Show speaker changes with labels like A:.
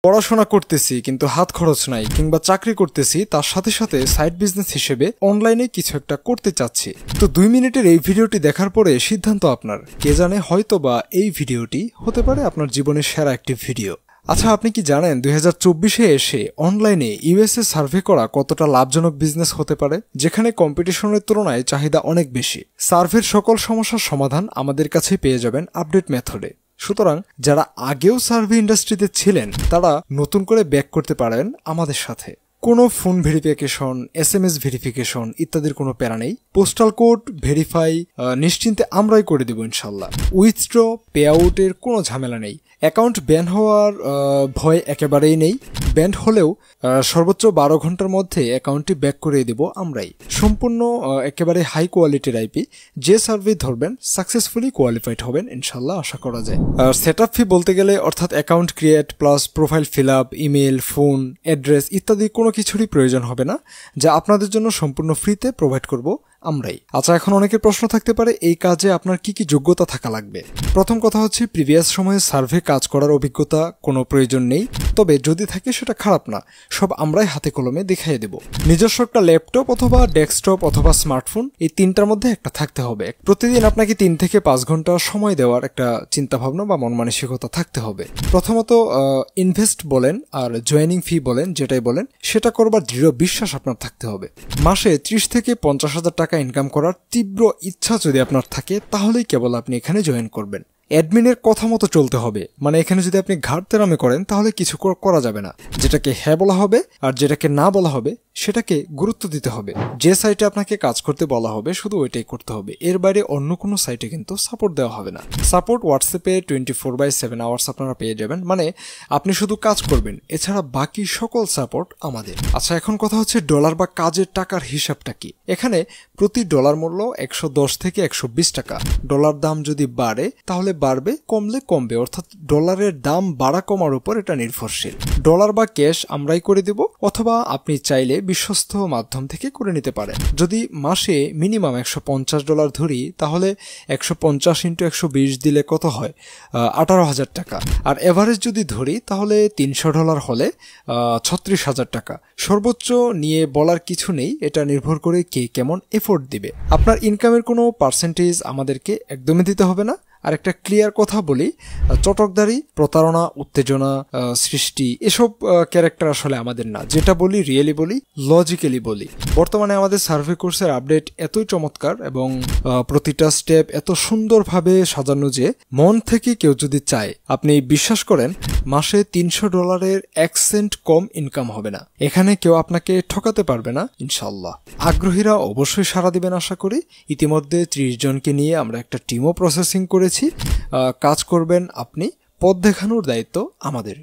A: পড়াশোনা করতেছি কিন্তু হাত খরচ নাই, কিংবা চাকরি করতেছি তার সাথে সাথে সাইড বিজনেস হিসেবে অনলাইনে কিছু একটা করতে চাচ্ছি। তো 2 মিনিটের এই ভিডিওটি দেখার পরে সিদ্ধান্ত আপনার। কে জানে, হয়তো বা এই ভিডিওটি হতে পারে আপনার জীবনের সেরা একটি ভিডিও। আচ্ছা, আপনি কি জানেন 2024-এ এসে অনলাইনে ইউএসএ সার্ভে করা কতটা লাভজনক বিজনেস হতে পারে, যেখানে কম্পিটিশনের তুলনায় চাহিদা অনেক বেশি। সার্ভের সকল সমস্যার সমাধান আমাদের কাছে পেয়ে যাবেন আপডেট মেথডে। সুতরাং যারা আগেও সার্ভে ইন্ডাস্ট্রিতে ছিলেন তারা নতুন করে ব্যাক করতে পারেন আমাদের সাথে। কোনো ফোন ভেরিফিকেশন, SMS ভেরিফিকেশন ইত্যাদির কোনো প্যারা নেই। পোস্টাল কোড ভেরিফাই নিশ্চিন্তে আমরাই করে দেব ইনশাল্লাহ। উইথড্র, পে আউটের কোনো ঝামেলা নেই। অ্যাকাউন্ট ব্যান হওয়ার ভয় একেবারেই নেই। ব্যান হলেও সর্বোচ্চ 12 ঘন্টার মধ্যে অ্যাকাউন্টটি ব্যাক করে দেব আমরাই। সম্পূর্ণ একেবারে হাই কোয়ালিটির আইপি। যে সার্ভে ধরবেন সাকসেসফুলি কোয়ালিফাইড হবেন ইনশাল্লাহ, আশা করা যায়। সেটআপ ফি বলতে গেলে অর্থাৎ account create plus profile fill up, email, phone, address ইত্যাদি কোনো কিছুরই প্রয়োজন হবে না, যা আপনাদের জন্য সম্পূর্ণ ফ্রিতে প্রোভাইড করব আমরাই। আচ্ছা, এখন অনেকের প্রশ্ন থাকতে পারে এই কাজে আপনার কি কি যোগ্যতা থাকা লাগবে। প্রথম কথা হচ্ছে, প্রিভিয়াস সময়ে সার্ভে কাজ করার অভিজ্ঞতা কোনো প্রয়োজন নেই, তবে যদি থাকে সেটা খারাপ না, সব আমরাই হাতে কলমে দেখিয়ে দেব। নিজস্ব একটা ল্যাপটপ অথবা ডেস্কটপ অথবা স্মার্টফোন, এই তিনটার মধ্যে একটা থাকতে হবে। প্রতিদিন আপনাকে 3 থেকে 5 ঘন্টা সময় দেওয়ার একটা চিন্তাভাবনা বা মন মানসিকতা থাকতে হবে। প্রথমত ইনভেস্ট বলেন আর জয়েনিং ফি বলেন, যেটাই বলেন সেটা করবার দৃঢ় বিশ্বাস আপনার থাকতে হবে। মাসে 30 থেকে 50,000 টাকা ইনকাম করার তীব্র ইচ্ছা যদি আপনার থাকে, তাহলেই কেবল আপনি এখানে জয়েন করবেন। অ্যাডমিনের কথা মতো চলতে হবে, মানে এখানে যদি আপনি ঘাড় তেরামি করেন তাহলে কিছু করা যাবে না। যেটাকে হ্যাঁ বলা হবে আর যেটাকে না বলা হবে সেটাকে গুরুত্ব দিতে হবে। যে সাইটে আপনাকে কাজ করতে বলা হবে শুধু ওইটাই করতে হবে, এর বাইরে অন্য কোনো সাইটে কিন্তু সাপোর্ট দেওয়া হবে না। সাপোর্ট হোয়াটসঅ্যাপে 24/7 আওয়ার্স আপনারা পেয়ে যাবেন, মানে আপনি শুধু কাজ করবেন, এছাড়া বাকি সকল সাপোর্ট আমাদের। আচ্ছা, এখন কথা হচ্ছে ডলার বা কাজের টাকার হিসাবটা কি। এখানে প্রতি ডলার মূল্য 110 থেকে 120 টাকা। ডলার দাম যদি বাড়ে তাহলে বাড়বে, কমলে কমবে, অর্থাৎ ডলারের দাম বাড়া কমার উপর এটা নির্ভরশীল। ডলার বা ক্যাশ আমরাই করে দেব, অথবা আপনি চাইলে বিশ্বস্ত মাধ্যম থেকে করে নিতে পারেন। যদি মাসে মিনিমাম $150 ধরি, তাহলে 150 × 120 দিলে কত হয়? 18,000 টাকা। আর এভারেজ যদি ধরি তাহলে $300 হলে 36,000 টাকা। সর্বোচ্চ নিয়ে বলার কিছু নেই, এটা নির্ভর করে কে কেমন এফোর্ট দিবে। আপনার ইনকামের কোনো পার্সেন্টেজ আমাদেরকে একদমই দিতে হবে না। আর একটা ক্লিয়ার কথা বলি, চটকদারি, প্রতারণা, উত্তেজনা সৃষ্টি এসব ক্যারেক্টার আসলে আমাদের না। যেটা বলি রিয়েলি বলি, লজিক্যালি বলি। বর্তমানে আমাদের সার্ভে কোর্সের আপডেট এতই চমৎকার এবং প্রতিটা স্টেপ এত সুন্দরভাবে সাজানো যে মন থেকে কেউ যদি চায়, আপনি বিশ্বাস করেন মাসে $300 1 সেন্ট কম ইনকাম হবে না। এখানে কেউ আপনাকে ঠকাতে পারবে না ইনশাল্লাহ। আগ্রহীরা অবশ্যই সাড়া দিবেন আশা করি। ইতিমধ্যে 30 জনকে নিয়ে আমরা একটা টিমও প্রসেসিং করেছি। কাজ করবেন আপনি, পথ দেখানোর দায়িত্ব আমাদের।